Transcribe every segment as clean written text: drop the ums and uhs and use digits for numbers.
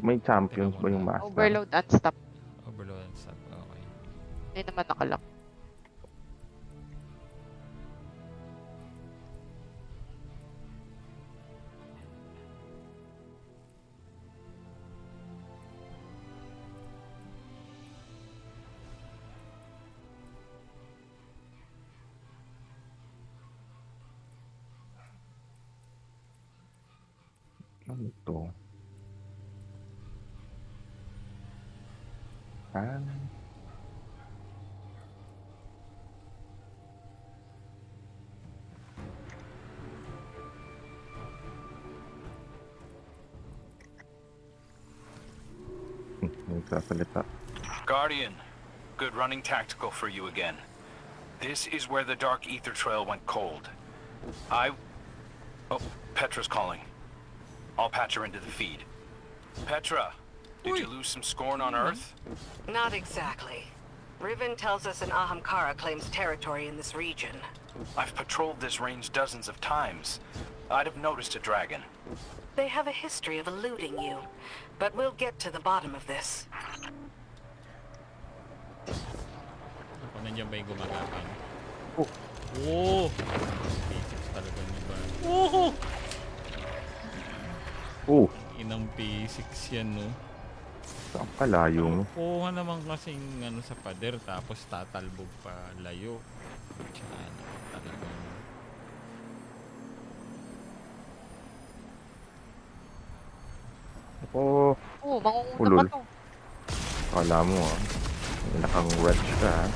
May champions Teka ba yung muna. master? Overload and stop. Overload and stop. Okay. Hindi naman nakalock. Ano to? Ah, nagsasalita. Guardian, good running tactical for you again. This is where the Dark Ether Trail went cold. Oh, Petra's calling. I'll patch her into the feed. Petra, did you lose some scorn on Earth? Not exactly. Riven tells us an Ahamkara claims territory in this region. I've patrolled this range dozens of times. I'd have noticed a dragon. They have a history of eluding you, but we'll get to the bottom of this. Ako nandiyan ba yung gumagapang? Oh. Oh! Basics talaga niya ba? Oh! Oh, Inang basics yan, no? saan kalayo mo? Kuha naman kasing ano sa pader tapos tatalbog pa layo. Tsaka talagang Ako, Oo, mangunguna Ulol. pa to. kala mo may nakang-wedge ka ah.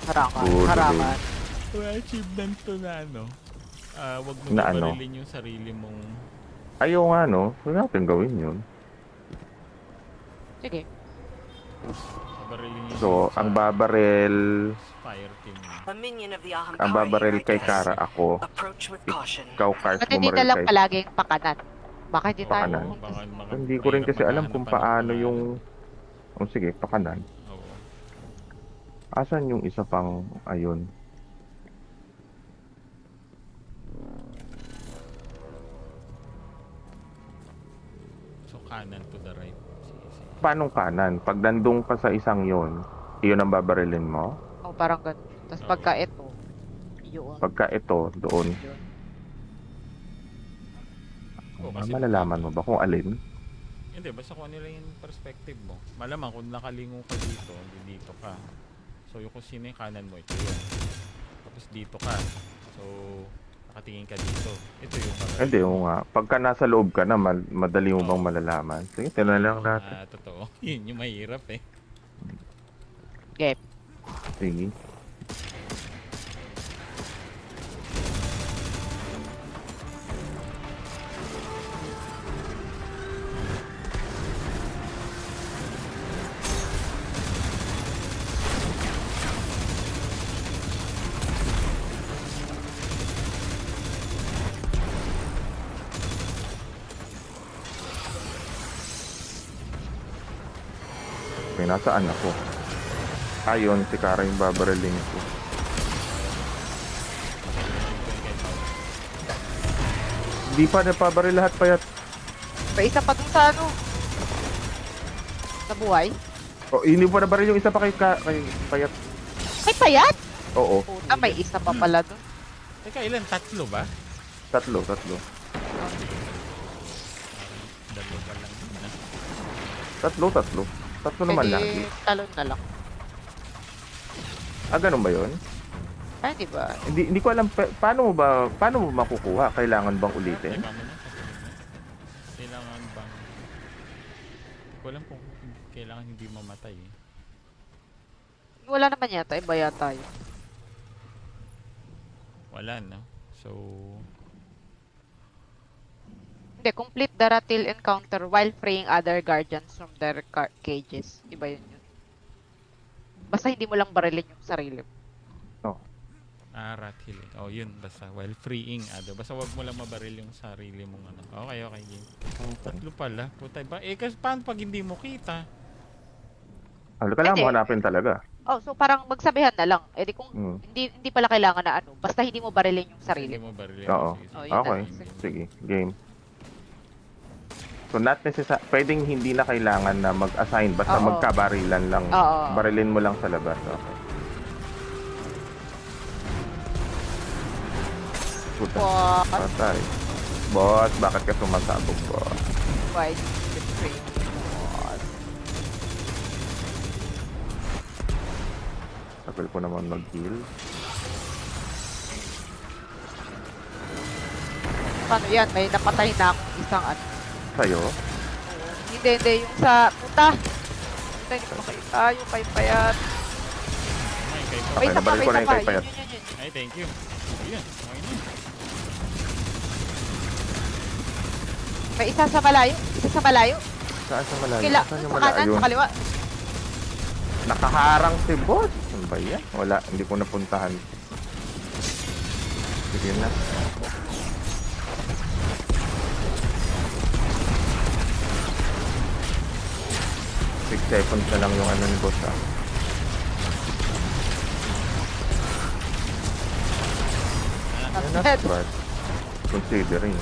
Harangan, Good, harangan. may achievement to na ano. Wag mo Na ano? barilin yung sarili mong Ayaw nga no, huwag natin gawin yun. Sige. barilin yung So, sa ang babarel, fire team mo. A minion of the Ahamkara ang babarel here kay identifies. Kara ako, Approach with caution. ikaw Kars Ba't hindi na bumaril lang kay... palaging pakanan? Baka hindi tayo. Pakanan. Baka Hindi ko rin kasi alam kung paano yung... Oh, sige, pakanan. Oo. Asan yung isa pang ayun? So kanan to the right. Sige. Paanong kanan? Pag nandun ka sa isang yon, iyon ang babarilin mo? Oh, parang ganun. Tapos Oo. pagka ito, yun. Pagka ito, doon, Yun. Oo, kasi malalaman mo ba kung alin? Hindi, basta kung ano lang yung perspective mo. Malamang kung nakalingo ka dito, dito ka. So yung kung sino yung kanan mo, ito yun. Tapos dito ka. So, nakatingin ka dito. Ito yung babaril. Hindi, oo nga. Pagka nasa loob ka na, madali mo bang malalaman? Sige, tinan lang natin. Totoo. Yun yung mahirap eh. Game. Sige. Okay, nasaan ako? Ayun, si Kara yung babarilin ko. Hindi pa napabaril lahat payat. Pa isa pa dun sa ano. Sa buhay. Oh, hindi pa nabaril yung isa pa kay payat. Ay, payat! Oo, Puta, may isa pa pala dun. Teka, ilan? Tatlo ba? tatlo. Dalawa lang yun na. Tatlo. Tatlo naman Pwede lagi. talon na lang. Ah, ganun ba yun? Ay, di ba? Hindi ko alam, paano mo makukuha? Kailangan bang ulitin? Teka muna, kasunod na. Kailangan bang... Hindi ko alam kung kailangan hindi mamatay eh. Wala naman yata. Iba yata yun. Wala, no? So... Hindi, complete the Ratil encounter while freeing other guardians from their cages. Iba yun. Basta hindi mo lang barilin yung sarili mo. rat healing. Oh, yun. Basta while freeing other. Basta wag mo lang mabaril yung sarili mong ano. Okay, game. Tatlo pala. Putay ba? Kasi paano pag hindi mo kita? Kailangan mo Hindi. hanapin talaga. Oh, so parang magsabihan na lang. Eh di kung hindi pala kailangan na ano, basta hindi mo barilin yung sarili Hindi mo. mo barilin. Oo. Sige, Oh, sige. yun Okay, na. sige, game. So not necessary, pwedeng hindi na kailangan na mag-assign, basta Oo. magkabarilan lang. Oo. Barilin mo lang sa labas. Okay. Puta, Boss, patay. Boss, bakit ka sumasabog, boss? why did you betray me, boss? Tagal ko naman mag-heal. Paano yan? May napatay na akong isang ano. Sa'yo? Hindi, yung sa puta. Puta, hindi ko makita. Yung kay Payat. Ay, kay Okay, May isa pa, nabaril may ko na isa yung pa. kay Payat. Yun. Ay, thank you. Ayun, okay na. May isa sa malayo. Isa sa malayo. Saan sa malayo? Kila, Saan yung sa kanan, malayo? sa kaliwa. Nakaharang si boss. Ano ba yan? Wala, hindi ko napuntahan. Sige na. Six seconds na lang yung ano ni boss ah. Not Dead. bad. Considering.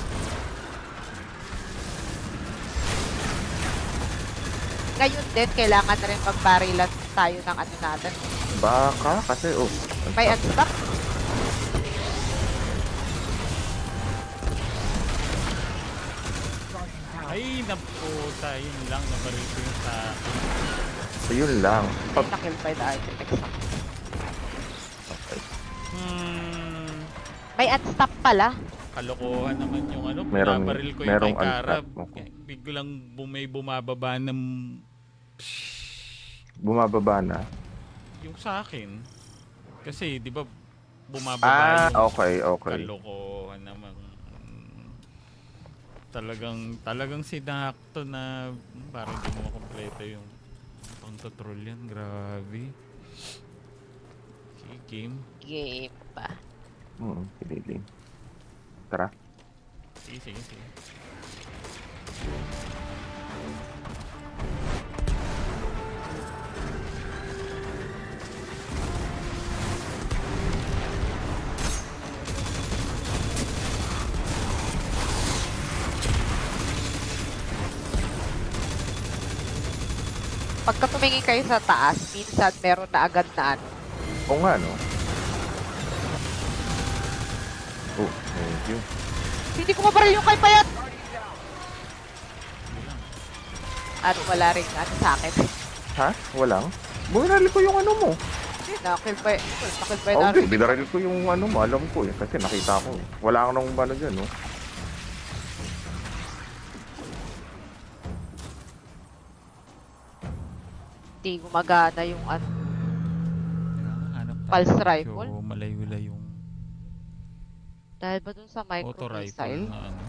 Ngayon din, kailangan na rin magbarilan tayo ng ano natin. Baka kasi oh. May unstock. Ay, naputa. Yun lang, nabaril ko yung sa akin. So yun lang. May nakill by the architect. Okay. May unstock pala. Kalokohan naman yung ano. Merong- Binabaril ko yung merong kay Karab. unstop. Okay. Biglang bumababa ng Bumababa na. yung sa akin. Kasi, di ba, bumababa yung Okay. kalokohan naman. Talagang sinakto na parang hindi mo makompleto yung pang-tutrol yan. Grabe. Okay, game. Game pa. Pililing. Tara. Sige. Pagka tumingin kayo sa taas, minsan meron na agad na ano. Oo nga, no? Oh, thank you. Hindi ko mabaril yung kay Payat! Ano, wala rin ano sa akin. Ha? Walang? Binaril ko yung ano mo. Nakill by Okay, binaril ko yung ano mo. Alam ko eh. Kasi nakita ko. Wala kang nang ano dyan, no? Hindi gumagana yung ano. Hanap tayo Pulse medyo rifle? malayo-layong Dahil ba dun sa auto rifle micro-missile? na ano.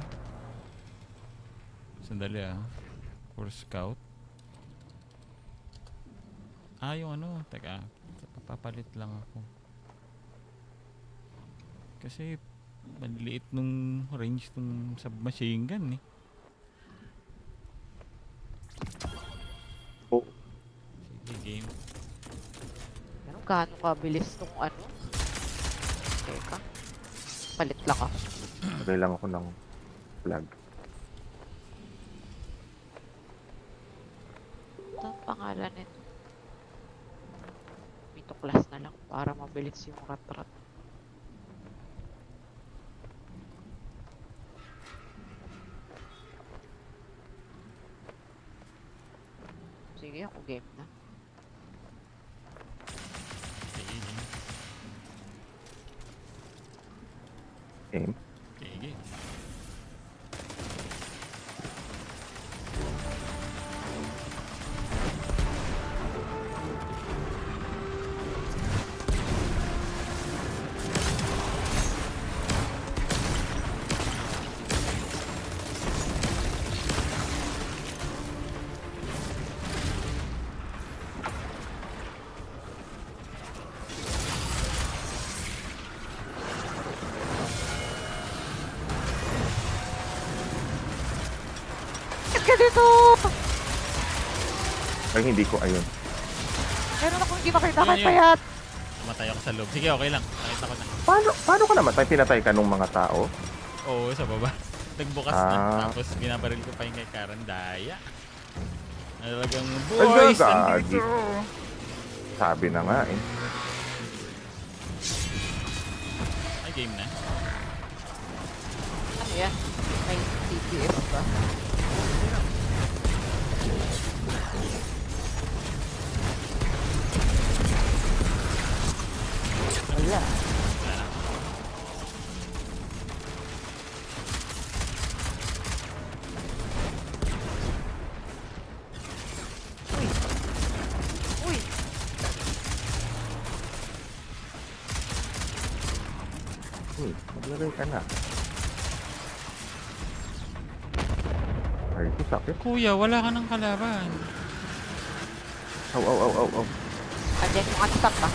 Sandali for scout. Yung ano. Teka. Papapalit lang ako. Kasi maliit nung range nung submachine gun eh. Oh, Sige, game. Pero gaano kabilis tong ano? Teka. Palit lang ako. lagay lang ako ng flag. Ito ang pangalan nito. Mito class na lang para mabilis yung rat-rat. Sige, ako game na. Sige, game. Aim. Sige. Bakit ka dito? Ay, hindi ko. Ayun. Meron akong hindi makita Yun, kay yun. Payat. Matay ako sa loob. Sige, okay lang. Nakita ko na. Paano ka namatay? Pinatay ka nung mga tao? Oo, sa baba. nagbukas na. Ah. Tapos binabaril ko pa yung kay Karen. Daya. Talagang, Ay, boys, gagi. nandito. Sabi na nga eh. Ay, game na. Ano yan? May TPS ba? Wala. Uy! Uy, maglagay ka na. Ay, ito sakit. Kuya, wala ka ng kalaban. Aw, aw, aw, aw, aw. Andiyan yung unstop ah.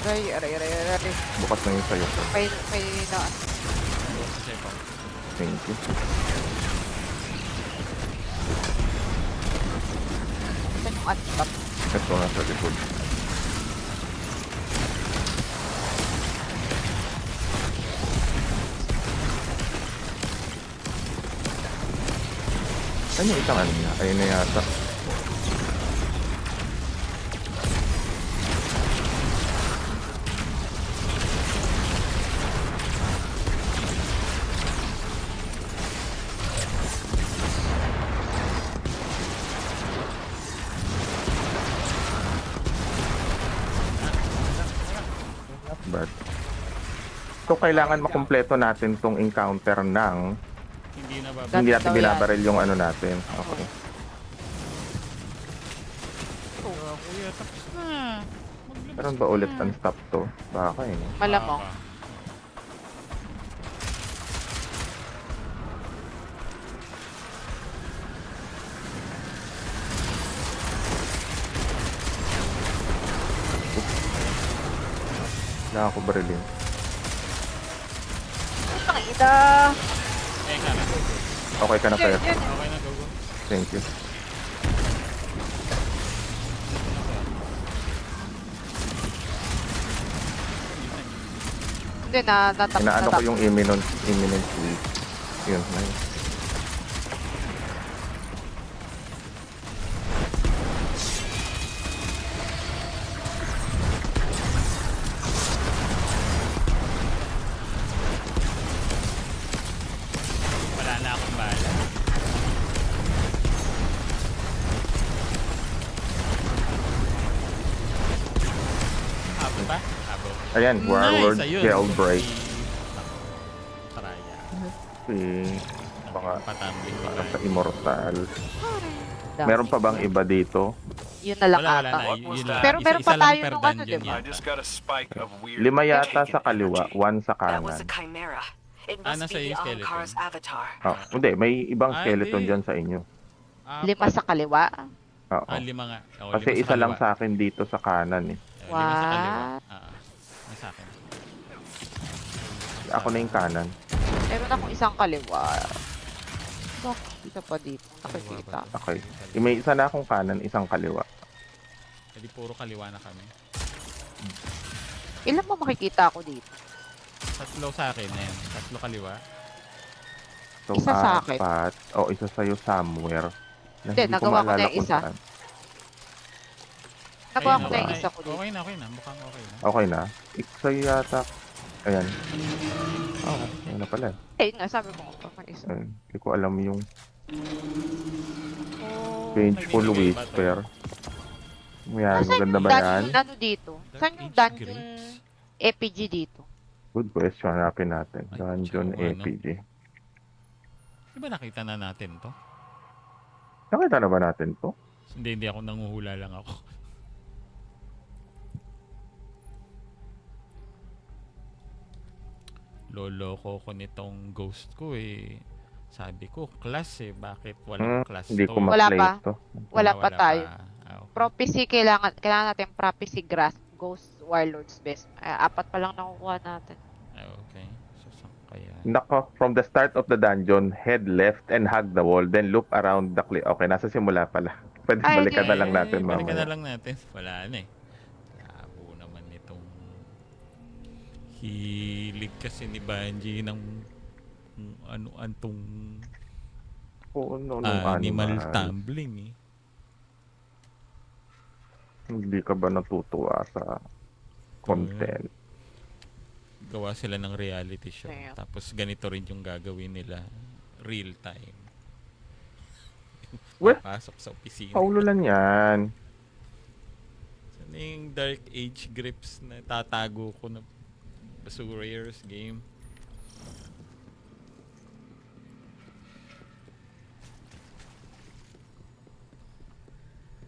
Aray. Bukas na yun sa'yo. May na... Kasi po. Thank you. Saan yung unstop? Ito na sa likod. Ano yung isang ano niya? Ayun na yata. Not bad. So, kailangan makumpleto natin tong encounter ng Hindi na ba? hindi natin daw yan. binabaril yung ano natin. Okay. Kuya, tapos na. Maglabas Meron ba ka ulit na. unstop to? Baka eh. Malamang. Baka. Wala ako barilin. Ang ina! Eh, Karen. Okay ka na Yun, kaya? yun. Okay na, go, go. Thank you. Hindi, natapos Inaano na ko yung imminent sleep. Yun, nice. Wala na akong bala. Habol pa? Habol. Ayan, Warlord ayun. Jailbreak. Taraya. Si mga Patambling para sa diba? Immortal. Dami. Meron pa bang iba dito? Yun na lang Wala ata. na. Yun lang. Pero meron pa Isa-isa lang tayo per nung ano, dungeon diba? I yata. just got a spike of weird 5 yata pagan sa kaliwa, energy. 1 sa That was kanan. a chimera. It Ah, must nasa be the yung skeleton. Ahamkara's avatar. Oh, hindi, may ibang Ah, skeleton hindi. dyan sa inyo. 5 sa kaliwa. Oo. 5 nga. Oo, Kasi 5 isa lang sa akin dito sa kanan eh. 5 sa kaliwa. What? May sa akin. Ako na yung kanan. Meron akong isang kaliwa. Bakit isa pa dito? Nakikita. Okay. May isa na akong kanan, isang kaliwa. Hindi puro kaliwa na kami. Ilan mo makikita ako dito? Tatlo sa akin na yan. Tatlo kaliwa. So, Isa sa akin. 4. O, isa sa'yo somewhere. Na Hindi, hindi nagawa ko na maalala yung kung isa. saan. Nagawa ko Ayun, na yung okay. isa ko dito. Okay na. Mukhang okay na. Okay na. Sa'yo yata. Ayan. Oh, ayun na pala. Eh, yun nga, sabi ko may isa. Ayun. Hindi ko alam yung Oh, Vengeful nagbibigay ba to? Whisper. Yan, Nasaan maganda yung ba yan? dungeon ano dito? Saan yung Dark Age dungeon Grapes? EPG dito? Good question. Hanapin natin. Ay, Dungeon tsaka ano? APG. Di ba nakita na natin to? Nakita na ba natin to? Hindi ako nanguhula lang ako. Loloko ko nitong ghost ko eh. Sabi ko, class eh. Bakit walang class Hindi to? ko Wala ma-play pa. to. Wala pa tayo. Okay. Prophecy, kailangan natin prophecy grass, ghost, warlords best. 4 pa lang nakukuha natin. Okay. So, saan kaya? Nako, from the start of the dungeon, head left and hug the wall, then loop around the cliff. Okay, nasa simula pala. Pwede Ay, balikan di. na lang natin Balikan na mamaya. lang natin. Wala na eh. Labo naman nito. Hilig kasi ni Banji ng kung ano-antong Oo, no, animal tumbling eh. Hindi ka ba natutuwa sa content? Gawa sila ng reality show. Damn. Tapos ganito rin yung gagawin nila. Real time. Weh, Pasok sa opisina. paulo lang yan. Sana yung Dark Age grips na tatago ko na basurers game.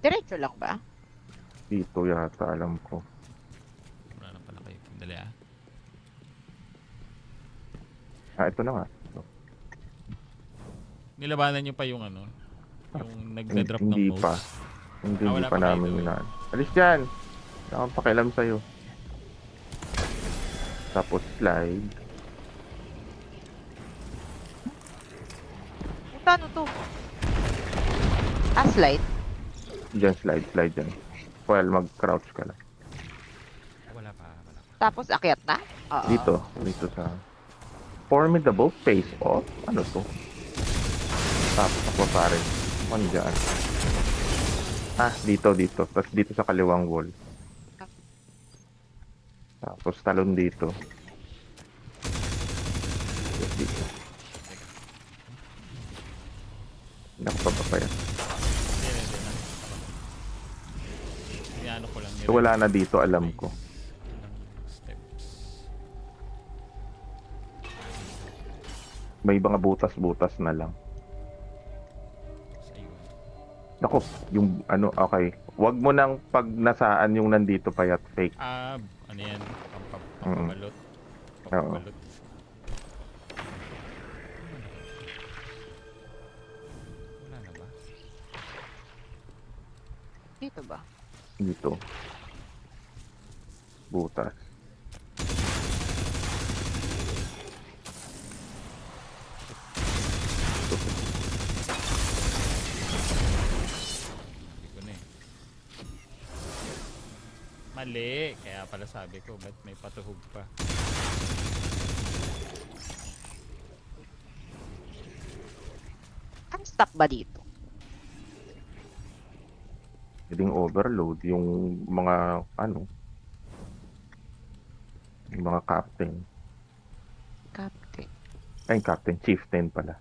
Diretso lang ba? Dito yata, alam ko. Wala na pala kayo. Dali ah. Ito na nga. Nilabanan nyo pa yung ano? Yung nagda-drop ng Hindi modes? pa. Hindi wala pa pa kayo namin doon. yun. Alis dyan! Wala akong pakialam sa'yo. Tapos slide. Puta, ano to? Slide. Dyan, slide dyan. While mag-crouch ka lang. Wala pa. Tapos akyat na? Oo. Dito sa formidable face off. Ano to? Tapos ako pare. Ano dyan? Dito. Tapos dito sa kaliwang wall. Tapos talon dito. Tapos dito. Nakapapapaya. Hindi na. Ano ko lang. So, wala na dito, alam ko. Ilang steps. May mga butas-butas na lang. Sa iyo. Nako, yung ano, okay. Wag mo nang pag nasaan yung nandito payat fake. Ano yan? Pampabalot. Pampabalot. Wala na ba? Dito ba? Dito. Butas. Sabi ko na eh. Mali. Kaya pala sabi ko, ba't may patuhog pa? Ang stop ba dito? Pwedeng overload yung mga ano, yung mga captain. Captain. Ay, captain, chieftain pala.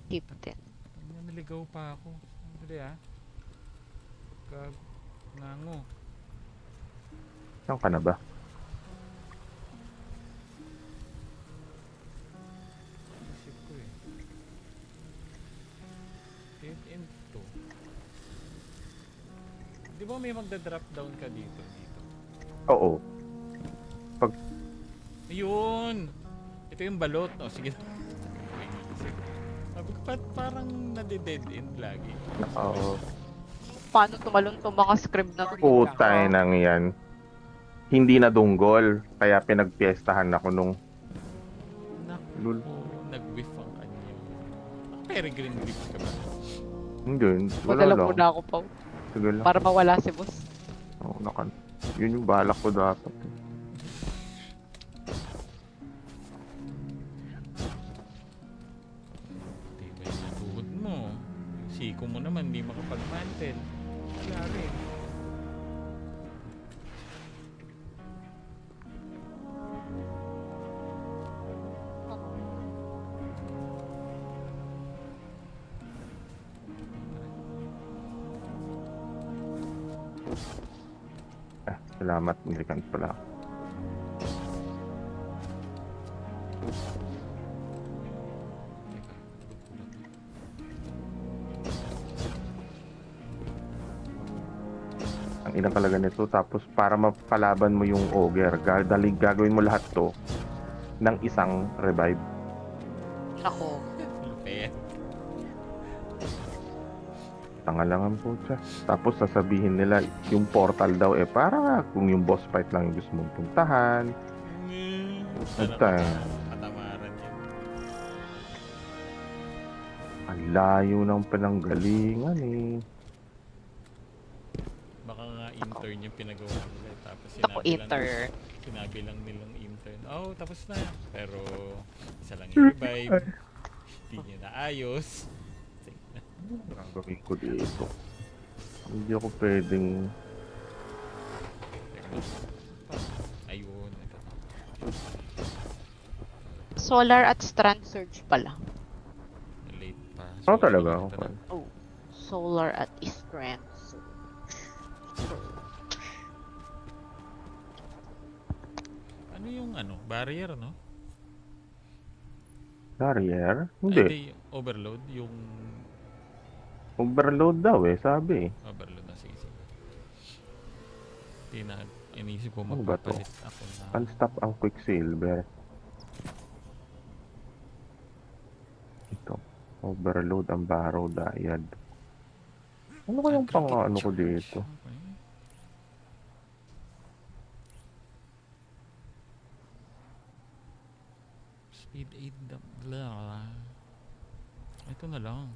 Captain. Naligaw pa ako. Dali ah. Nango. Saan ka na ba? Isip ko eh. Dead end to. Di ba may magda-drop down ka dito? Oo. Ayun! Ito yung balot. O, sige. Sabi ko, parang nade-dead end lagi? Oo. Paano tumalon tong mga script na to? Putay nang yan. Hindi na dunggol. Kaya pinagpiestahan ako nung Lul. Nag-whiff ang kanyang... Peregrine whiff ka ba? Hindi. Wala Magdala lang. muna ako pa. Sige lang. Para mawala si boss. Oo, yun yung balak ko dapat. Diba yung tuhod mo? Yung siko mo naman, hindi makapag-mantle. Wala rin. Salamat, American pala. Ang ina talaga nito. Tapos para mapalaban mo yung ogre, gagawin mo lahat to ng isang revive. Ako. Lupet. Tanga lang ang putya. Tapos sasabihin nila yung portal daw para kung yung boss fight lang yung gusto mong puntahan. Basta Katamaran yan. ang layo ng pinanggalingan eh. Baka nga intern yung pinagawa nila. Tapos Ako inter. sinabi lang nilang intern. Turn, oh, tapos na. Pero, isa lang yung revive. Hindi niya naayos. Ang gagawin ko dito. Hindi ako pwedeng... Ayun. Ito. Solar at Strand Surge pala. Late pa. Oh, talaga? ito na. Okay. Oh, Solar at Strand Surge. Ano yung ano? Barrier, no? Barrier? Ay, Hindi. yung overload. Yung Overload daw eh, sabi. overload na. Sige, sige. Hindi na. Inisip ko Ano ba to? magpapalit ako na. Unstop ang Quicksilver. Ito. Overload ang Barrow Dyad. Ano kayang pang ano ko dito? Okay. Speed 8 blah. Ito na lang.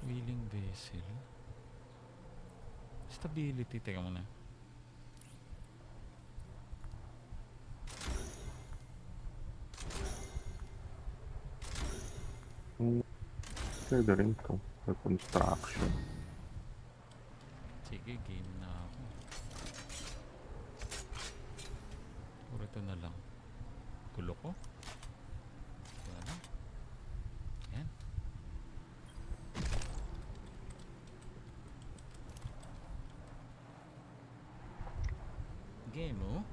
Wheeling vessel. Stability. Teka muna. Pwede rin to. For construction. Sige, game na ako. Puro ito na lang. Gulo ko. Wala na. Yan. Game, oh.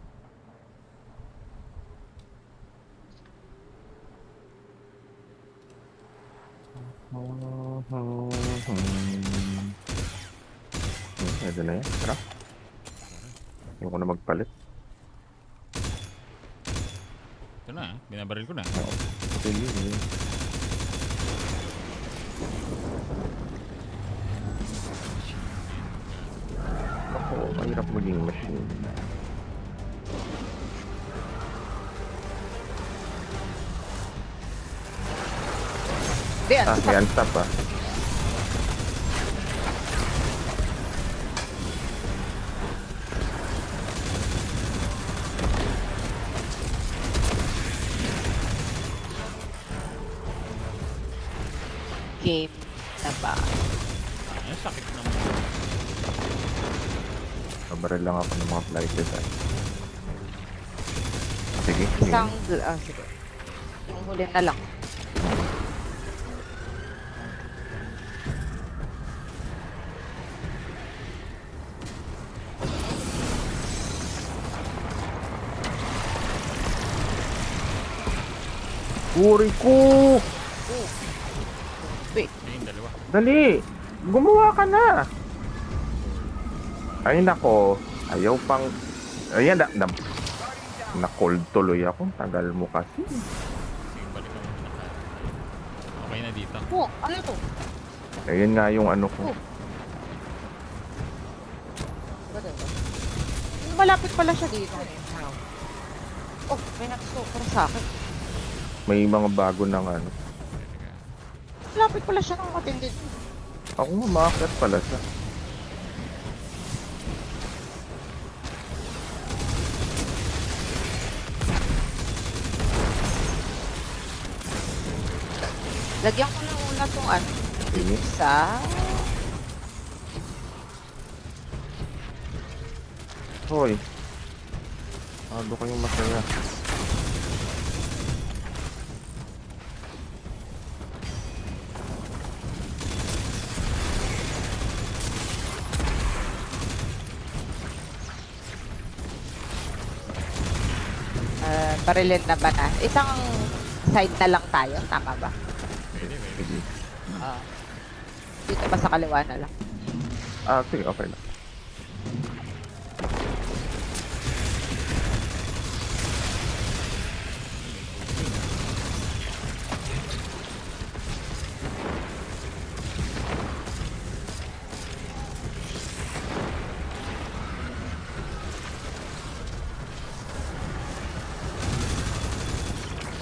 Pwede na yan. Tara. Ayoko na magpalit. Ito na, binabaril ko na. Sige. Ako, mahirap maging machine. Hindi, Ah, may unstop ah. game na ba? Ay, sakit naman. Kabaril lang ako ng mga flighted ah. Sige. Isang, sige. Yung huli na lang. Uri ko! Wait, Ayun, dalawa. Dali! Gumawa ka na! Ay nako, ayaw pang... Ayan, na-cold tuloy ako. Tagal mo kasi. Sige, balik ko muna. Okay na dito. oh, ano to? Ayun nga yung ano ko. Malapit pala siya dito. Oh, may nag-super sa akin. May mga bago ng ano. Teka. Malapit pala siya ng matindi. Ako nga makakit pala siya. Lagyan ko lang una tong ano. Sige. Isa. Hoy. Ado kayong masaya. Barilin na ba na? Isang side na lang tayo. Tama ba? Pwede, pwede. Sige. Ah. Dito ba sa kaliwa na lang? Ah, sige, okay lang.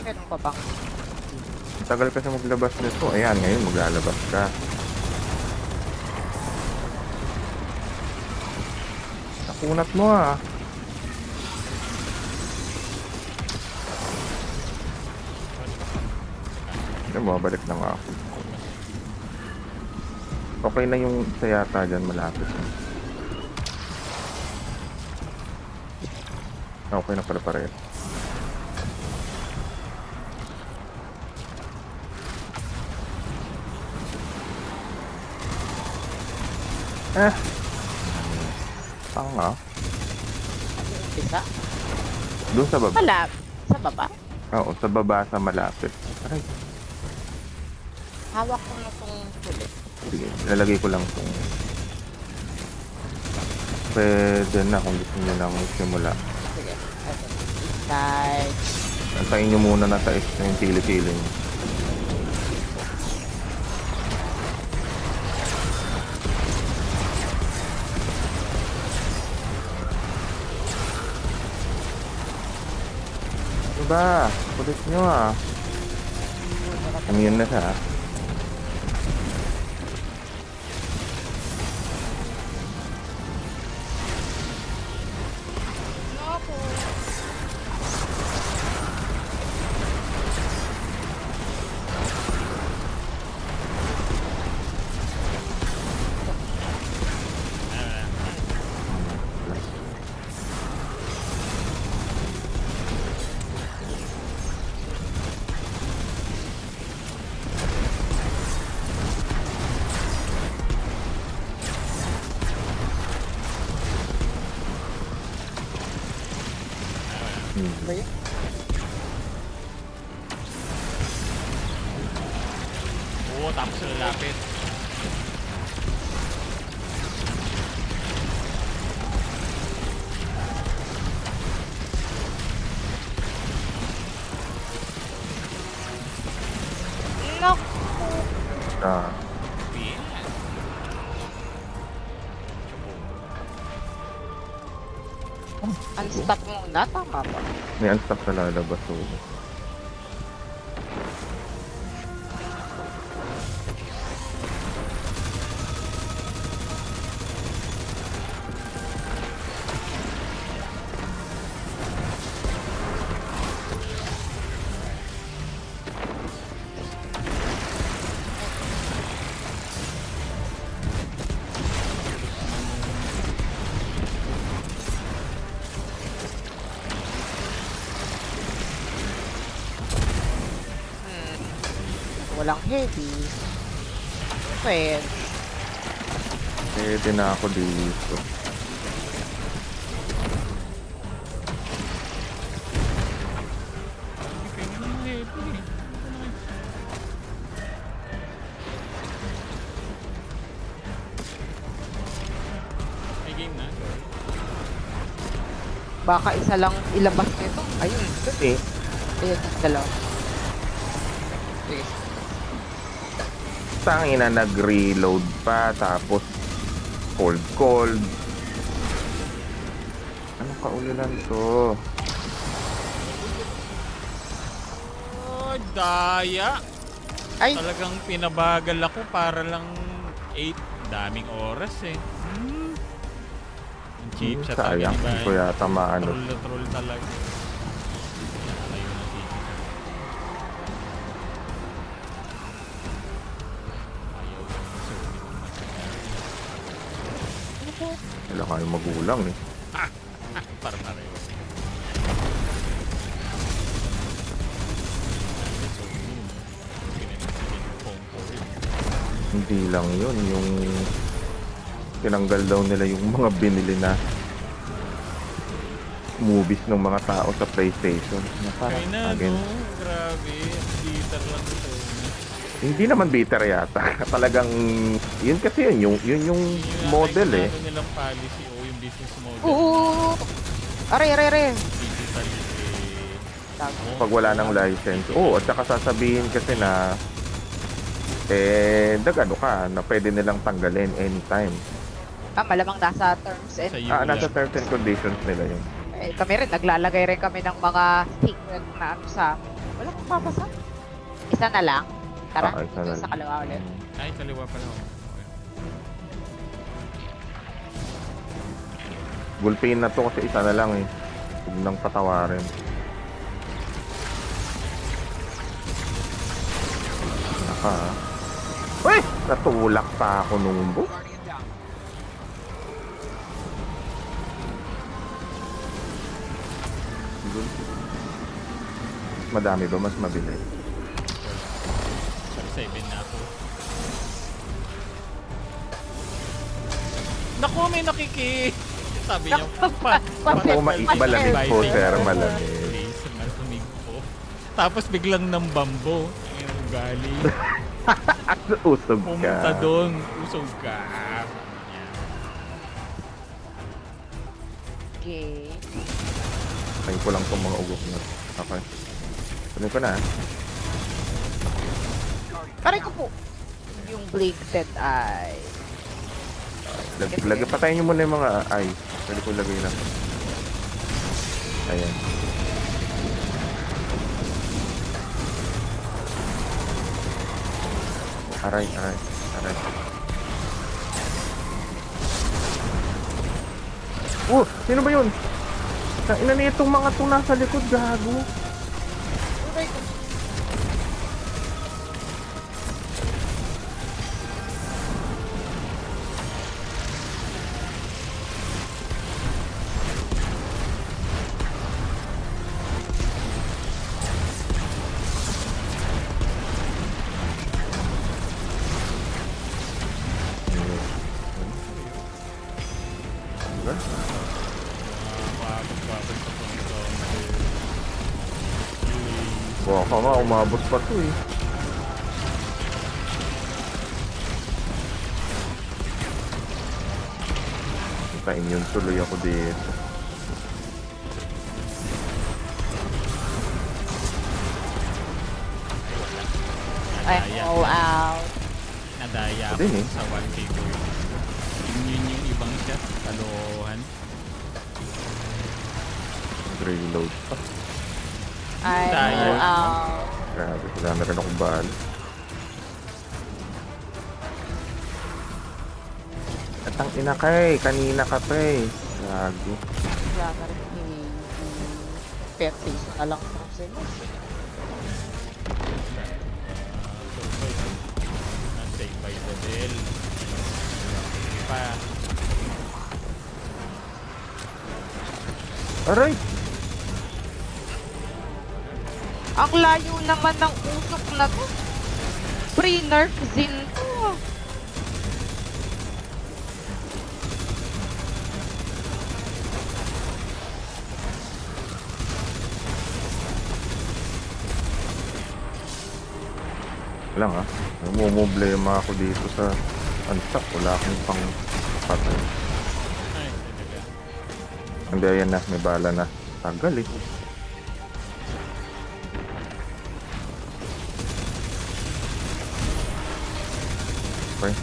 Meron pa bang? tagal kasi maglabas nito. Ayan, ngayon maglalabas ka. Nakunat mo ah. Hindi, mabalik na nga ako. Okay na yung isa yata dyan, malapit na. Okay na pala pareho. Tanga. Isa. Doon sa baba. Malap. Sa baba. Oo, sa baba sa malapit. Aray, Hawak ko na itong tulit. sige, lalagay ko lang itong... Pwede na kung gusto nyo nang simula. Sige. Ito. Start. Antayin nyo muna na taas na yung pili-pili nyo. Diba? Kulit nyo ah. Immune na siya ah. Ba yun? Oo, tapos lalapit. Ah, Unstuck muna. Tama ba? may unstock na lalabas. So, Walang heavy. Pwede. pwede na ako dito. May game na. Baka isa lang ilabas nito. Ayun. Eh, Ayun. Dalawa. Sige. tangina nag-reload pa, tapos cold. Anong kaulilan to? Oh, daya. Ay! Talagang pinabagal ako para lang 8 daming oras eh. Ang cheap sa Sayang, hindi ko yata maano. Troll na troll talaga. Ayun na sige. Ayaw yung sulit ng matyaga. Wala kayong magulang eh. Parang nareyo. Hindi lang yun, yung tinanggal daw nila yung mga binili na movies ng mga tao sa PlayStation. Na parang, Kaya na, again, no? Grabe. Bitter lang ito. hindi naman bitter yata. Talagang, yun kasi yun yung model eh. Yung nilang policy o yung business model. Oo! Are. Digital Pag wala ng license. Oh, at saka sasabihin kasi na dagano ka na pwede nilang tanggalin anytime. Malamang nasa terms and... Sa Nasa terms and conditions nila yun. Kami rin, naglalagay rin kami ng mga secret na ano sa... Walang papasa. Isa na lang. Tara, Isa na dito sa lang. kalawa ulit. Ay, kaliwa pala ako. Okay. Gulpiin na to kasi isa na lang eh. Huwag nang patawarin. Naka. Uy! Natulak pa ako nung bu. Madami ba? Mas mabilis. 7 na ako. Naku, may nakiki! Sabi niya, Ako malamig po, sir. Malamig. Please, malamig po. Tapos biglang ng bambo. Yung ugali. Usog Pumunta ka. doon. Usog ka. Okay. Tayo ko lang itong mga ugok na. Okay. Tuloy ko na. Aray ko po. Yung blinking eye. Lagay, patayin nyo muna yung mga ay. Pwede ko lagay lang. Ayan. Aray, aray, aray. Oh! Sino ba yun? Ina na itong mga itong nasa likod, gago. Diba? Mababag sa punto. Baka nga, umabot pa to eh. Pa-immune tuloy ako dito. I'm all out. Nadaya ako Din eh. sa 1k ko yun yung ibang shot. Kalohan. Reload pa. I'm Tayo. all out. Grabe, wala na rin akong bahal. At ang ina ka eh, kanina ka pa eh. Gago. Wala na rin pet face na lang from Zenos. Save by the bell. Pa. Aray! Ang layo naman ng usok na to. Pre-nerf Zin to. Wala nga. Namumblema ako dito sa antak. Wala akong pang patay. Ay, talaga. Hindi, ayan na. May bala na. Tagal eh. Okay.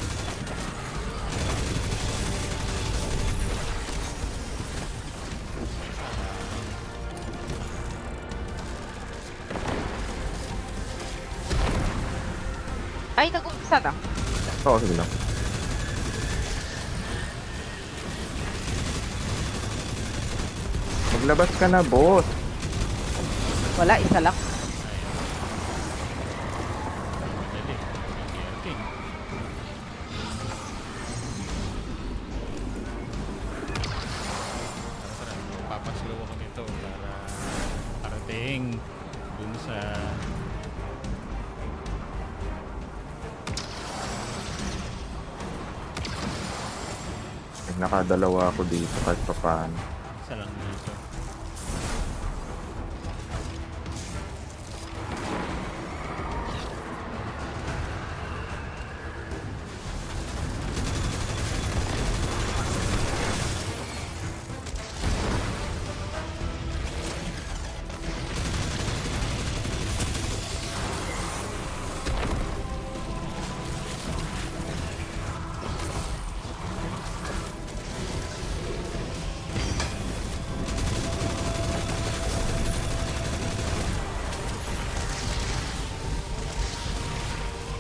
Ay, nag-umpisa na. Oo, sige lang. Maglabas ka na, boss. Wala, isa lang. Dali. King. Tara, papaslow ako nito para parating dun sa Nakadalawa ako dito kahit pa paano. isa lang dito.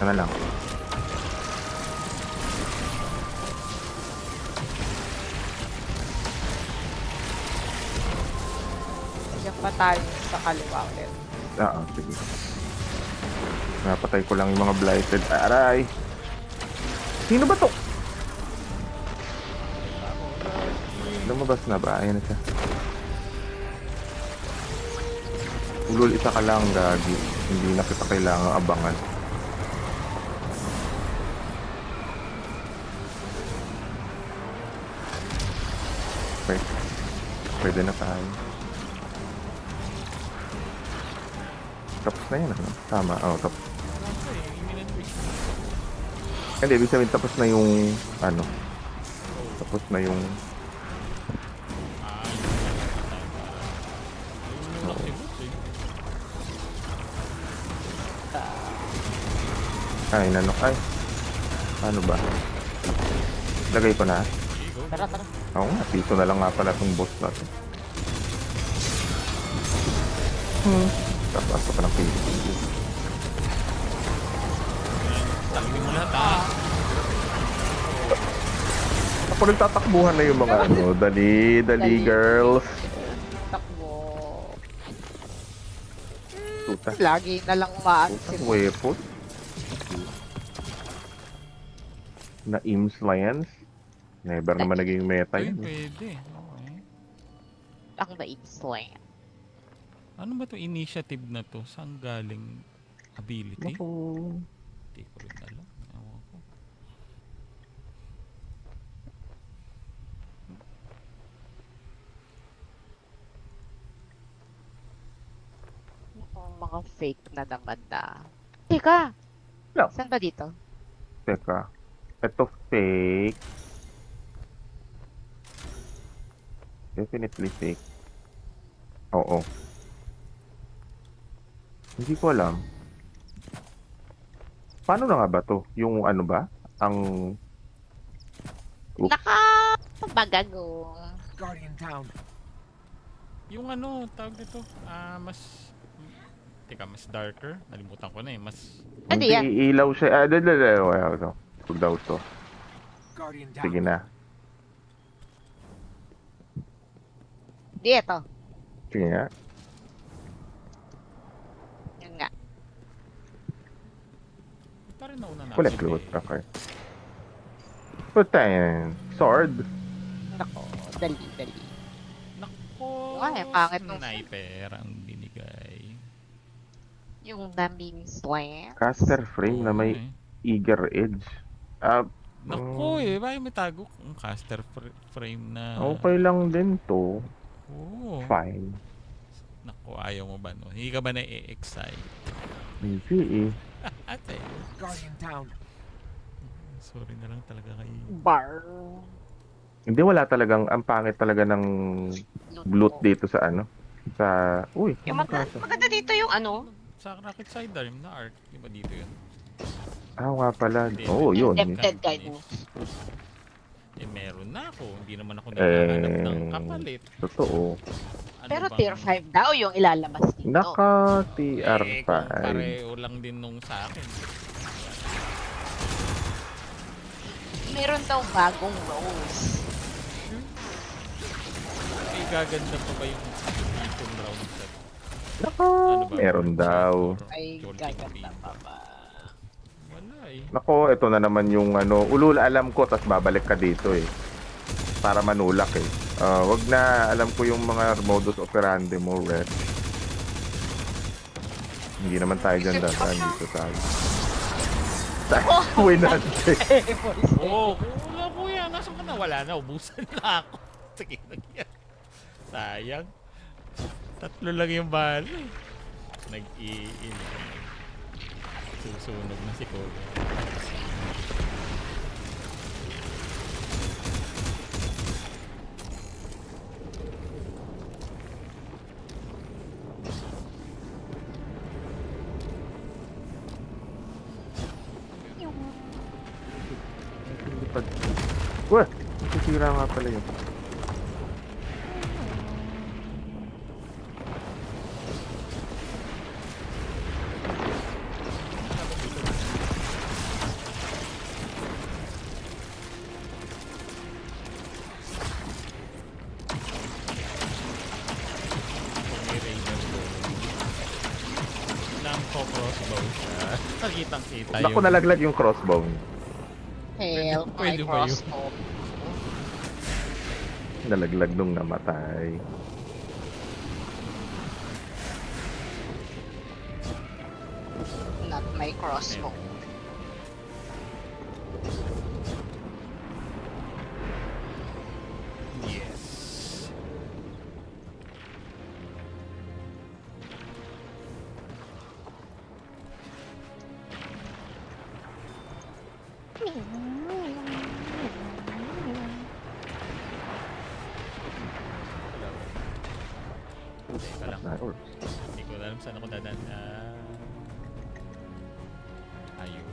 Ano lang. Diyan pa tayo sa kaliwa ulit. Sige. Napatay ko lang yung mga blighted. Aray! Sino ba to? Lumabas na ba? Ayan na siya. Ulul, isa ka lang, gagi. Hindi na kita kailangang abangan. Okay. Pwede na tayo. Tapos na yan, ano? Tama, tapos. Hindi, ibig sabihin tapos na yung, ano. Tapos na yung, nanok, ano ba? Lagay ko na. Tara, tara. Oo nga, dito na lang nga pala itong boss natin. Tapos pa ng PvP. Takbin mo lahat Ako nagtatakbuhan na yung mga ano, dali girls. Takbo. Tuta. Lagi na lang umaansin. Weapon. Na Ims Lions. Never naman naging meta Ay, yun. pwede. Okay. Ang na-inslant. Ano ba to initiative na to? Saan galing ability? Naku. Hindi ko rin alam. Ewan ko. Mga fake na naman na. Teka! No. Saan ba dito? Teka. Ito fake. Definitely fake. Oo. Hindi ko alam. Paano na nga ba to? Yung ano ba? Ang... Oops. Bagago. Guardian down. Yung ano, tawag dito, mas... Teka, mas darker. Nalimutan ko na eh. Mas... Ano Hindi yan? ilaw siya. Wow, Huwag daw to. Guardian down. Sige na. Di ito. Sige nga. Yun nga. Pa rin nauna natin. Collect loot. Okay. Putain. Sword. Nako, dali. Nako, Ay, pangit nung- sniper ang binigay. Yung naming slam. Caster frame na may Okay. eager edge. Nako bakit may tago kung caster frame na... Okay lang din to. Oo. Fine. Nako, ayaw mo ba no? Hindi ka ba na-excite? Hindi eh. Ate, Guardian down. sorry na lang talaga kay... Bar. Hindi, wala talagang, ang pangit talaga ng loot dito sa ano. Sa, uy. Yung maganda dito yung ano. Sa Rocket Sidearm na arc, di ba dito yun? Nga pala. Hindi, Oo, yun. Tempted guidance. Eh, meron na ako. Hindi naman ako naghahanap ng kapalit. Totoo. Ano Pero bang- tier 5 daw yung ilalabas dito. Naka Eh, TR5. kung pareho lang din nung sa akin. Meron daw bagong rose. Eh, gaganda pa ba yung itong round set? Naka, Ano ba? meron daw. Ay, Jolting gaganda Pin. pa ba? Wala eh. Nako, ito na naman yung ano, ulul alam ko, tas babalik ka dito eh. Para manulak eh. Wag na, alam ko yung mga modus operandi mo, Red. Hindi naman tayo dyan dadaan dito tayo. Uwi natin. Oo, wala po yan. Nasaan ka na? Wala na. Ubusan na ako. Sige, nagyan. Sayang. 3 lang yung bala eh. Nag-i-in. Susunog na si Koga. Wah, sisira nga pala yun. kitang-kita Naku, nalaglag yung crossbow. Hell, my Pwede ba yun? crossbow. Nalaglag nung namatay. Not my crossbow. Yes. Teka lang. Or, Hindi ko alam saan ako dadan. Ayun.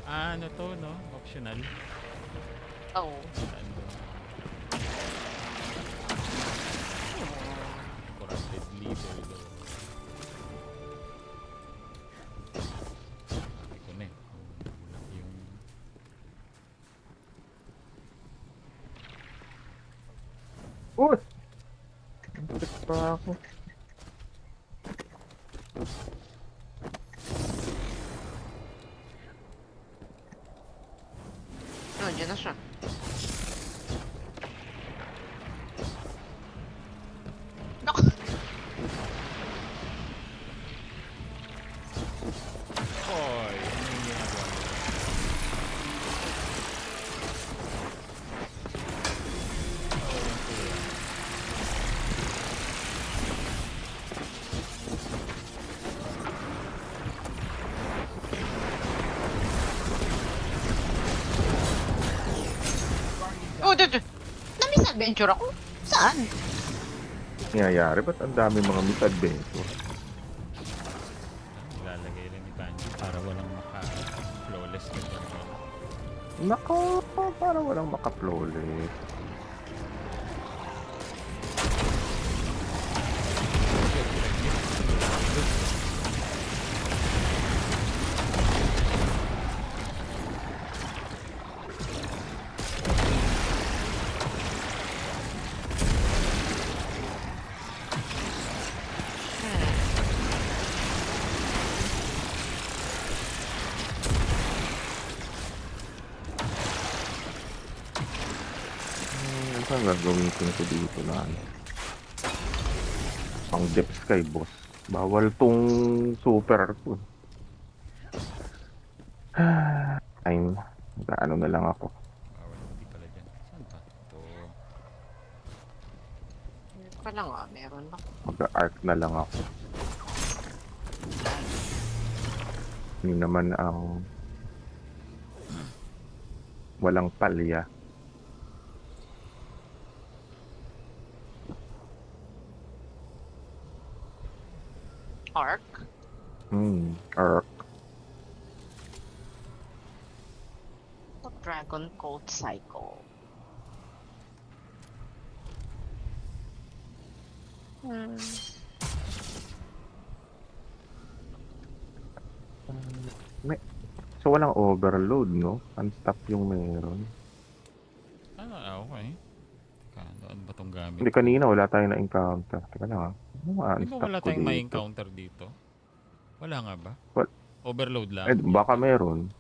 Ano to, no? Optional. Oh. Ano? Corrupted leader daw. Sabi ko na eh. Kulang yung... Uy! Bakit pa ako? No, dyan na siya. Naku! Hoy! Ano yung ginagawa mo? Oh, yung kuya. Oh, dyan! Na-miss adventure ako? Saan? Nangyayari? Ba't ang dami mga misadventure? Nilalagay lang ni Banjo para walang maka-flawless na control. Nako, parang walang maka-flawless. Saan gagawin ko dito na ano? Pang depth sky boss. Bawal tong super ko. Time. Ano na lang ako. Bawal, hindi pala dyan. Saan ba? Ito. Wala nga, meron ako. Mag-arc na lang ako. Yun naman ang walang palya. Arc? Arc. Dragon Cold Cycle. So walang overload, no? Unstop yung meron. Okay. Ano ba tong gamit? Hindi, kanina wala tayong na-encounter. Teka lang ha. Di ba wala tayong ma-encounter dito? Wala nga ba? What? Overload lang. Eh, baka meron.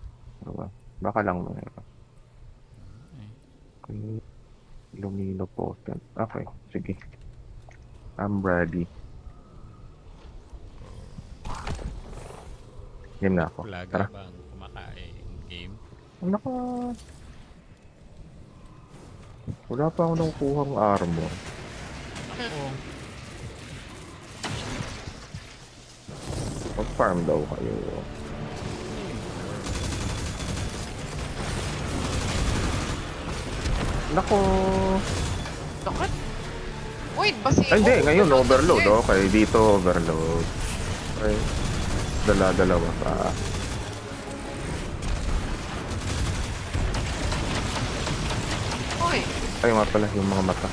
Diba? Baka lang meron. Okay. Lumino potent. Okay, sige. I'm ready. Game na ako. Plaga Tara. bang kumakain game? Naka... Wala pa ako nakukuhang armor. Oo. Mag-farm daw kayo. Nako. Bakit? Wait, basi... Ay, hindi. Ngayon, overload overload. kasi. Okay, dito overload. Okay. Dala-dalawa pa. Uy! Ay, nga pala yung mga mata.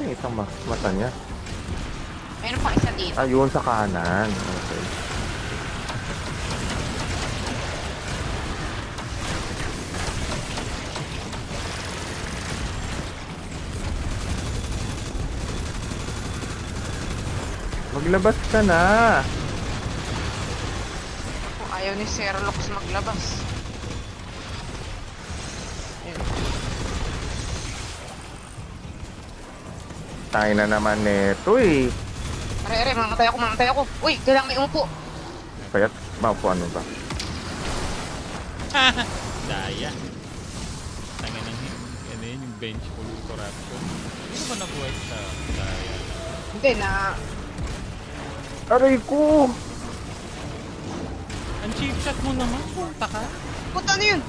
Asa yung isang mata niya? Meron pang isa dito. Ayun, sa kanan. Okay. Maglabas ka na. Kung ayaw ni Sherlock maglabas. Ayun. Tayo na naman neto eh. Are, mamatay ako. Uy, kailangan may umupo. Kaya, maupo ano ba? Daya. Tangin ng ano yun, yung bench full corruption. Ano ba nabuhay sa daya? Hindi na. Aray ko! Ang cheap shot mo naman, punta ka. Puta ano yun?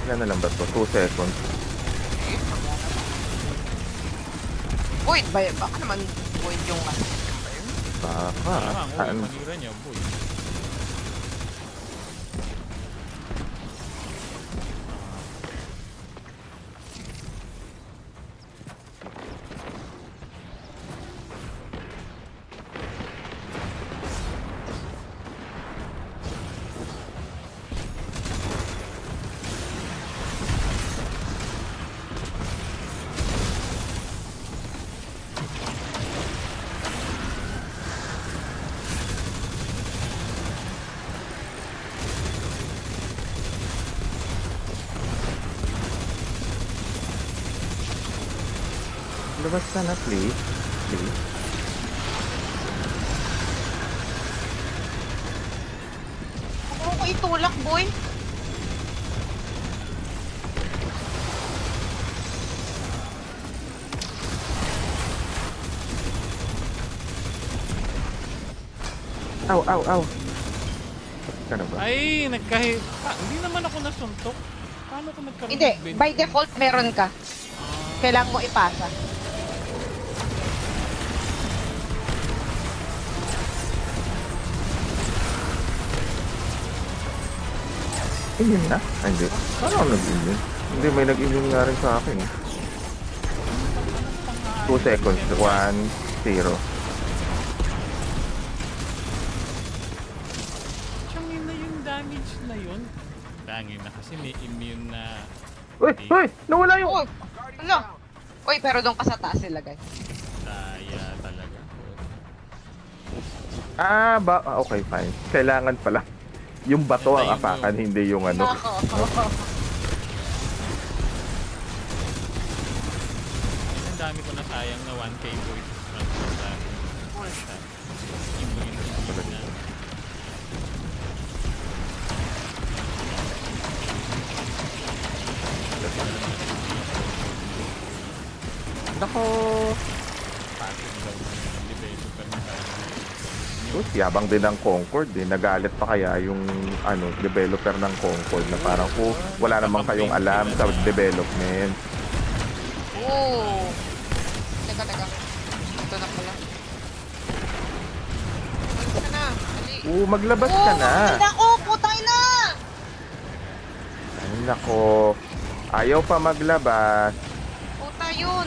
Ilan na lang ba ito? 2 seconds. Uy, baka naman void yung ano. Baka. Parang, Saan? manira niya, boy. Labas ka na, please. Please. Huwag ko itulak, boy. Aw, aw, aw. Ka na ba? Ay, hindi naman ako nasuntok. Paano ko nagkaroon Hindi, ng bench? by default meron ka. Kailangan mo ipasa. Immune na? Ay, hindi. Paano ako nag-immune? Hindi, may nag-immune nga rin sa akin. 2 seconds. 1, 0. Tiyangin na yung damage na yun. Tangin na kasi may immune na... Uy! Uy! Nawala yung... Uy, ano? Uy, pero doon ka sa taas ilagay. Daya talaga. Okay, fine. Kailangan pala. Yung bato ang Hintayin mo apakan, hindi yung ano. Ang dami ko na sayang na 1k voice transfer sa akin. Immune na. Nako! Passive daw ng developer na tayo. Uy, yabang din ng Concord eh. Nagalit pa kaya yung developer ng Concord na parang wala namang kayong alam sa development. Oo. Teka. Ito na pala. Alis ka na. Dali. Maglabas ka na. Maganda ako. Putay na! Ay, nako. Ayaw pa maglabas. Puta yun.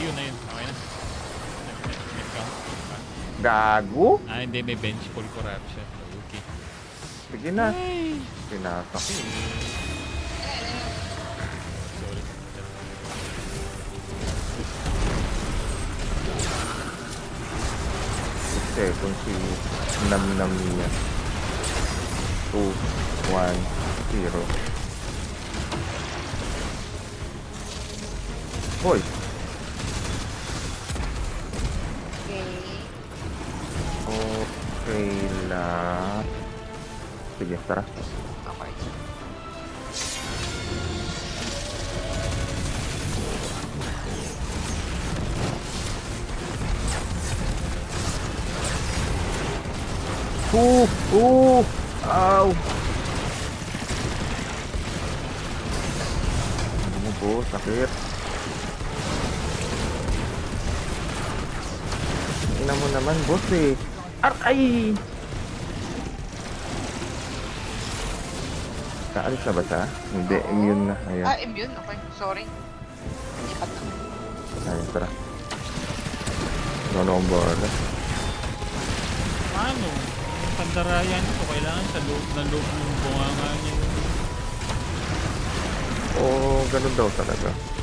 Ayun. Okay na. Nag-count. Gago? Hindi. May bench full corruption. Okay. Sige na. Ay. Pinasok. Sorry. 6 seconds si Nam niya. 2, 1, 0. Hoy! Okay. Okay lang. Sige, tara. Okay. Ow! Ano mo po? Sakit. Ina mo naman, boss eh. Ay! Kaalis na ba siya? Hindi, Oo. immune na. Ayan. Immune? Okay, sorry. Lipat na. Ayun, tara. Ano ang bola? Paano? Yung pandarayan ko, kailangan sa loob ng bunganga niya. Oo, ganun daw talaga.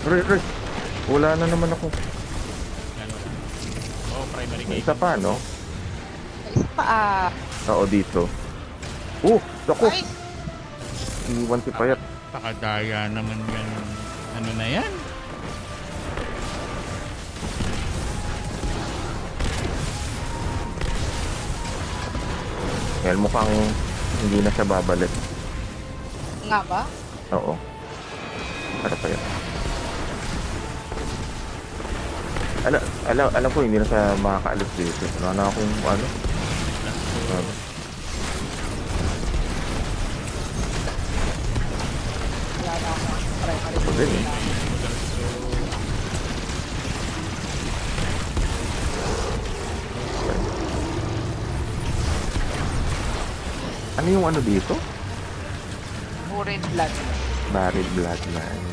Roy, wala na naman ako. Ano? Oh, primary May gate. isa pa, no? May isa pa Oo, dito. Naku! Ay! Iwan si Payat. Pakadaya naman yan. Ano na yan? Well, mukhang hindi na siya babalik. Nga ba? Oo. Para Payat. Alam ko, hindi na siya makakaalis dito. Wala na akong ano. Ano. Wala na ako. Primary Ito din eh. Ano yung ano dito? Burin blood. Buried Bloodline.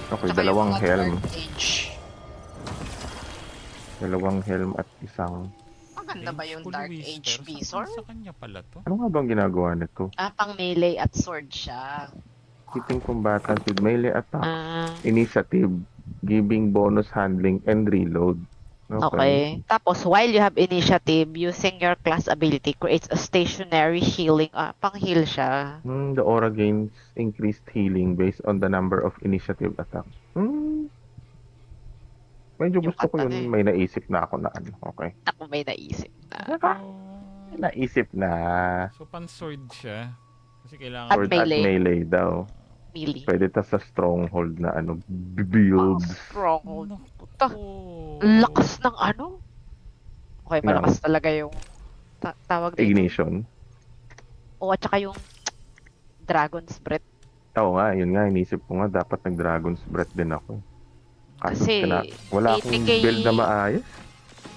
Okay, Tsaka dalawang yung mga helm. Dark Age. Dalawang helm at isang... Maganda ba yung Dark Age Visor? Sa kanya pala to. Ano nga bang ginagawa nito? Pang melee at sword siya. Hitting combatant with melee attack. Ah, Initiative. Giving bonus handling and reload. okay. Tapos, while you have initiative, using your class ability creates a stationary healing. Pang heal siya. The aura gains increased healing based on the number of initiative attacks. Medyo Yung gusto ko kata yun. na eh. May naisip na ako na ano. Okay. Ako may naisip na. May naisip na. So, pan-sword siya. Kasi kailangan... At Sword at melee. melee daw. Melee. Pwede ta sa stronghold na ano. Build. Stronghold. Naku. Puta. Lakas ng ano? Okay, malakas talaga yung tawag dito. Ignition. O, at saka yung Dragon's Breath. Oo nga, yun nga. Inisip ko nga. Dapat nag-Dragon's Breath din ako. Kaso Kasi, wala akong 80K build na maayos.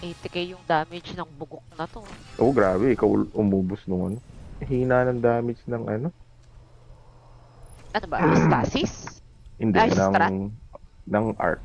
80k yung damage ng bugok na to. Oo, grabe. Ikaw umubos nung ano. Hina ng damage ng ano. Ano ba? Stasis? Hindi, Ay, strat? ng art.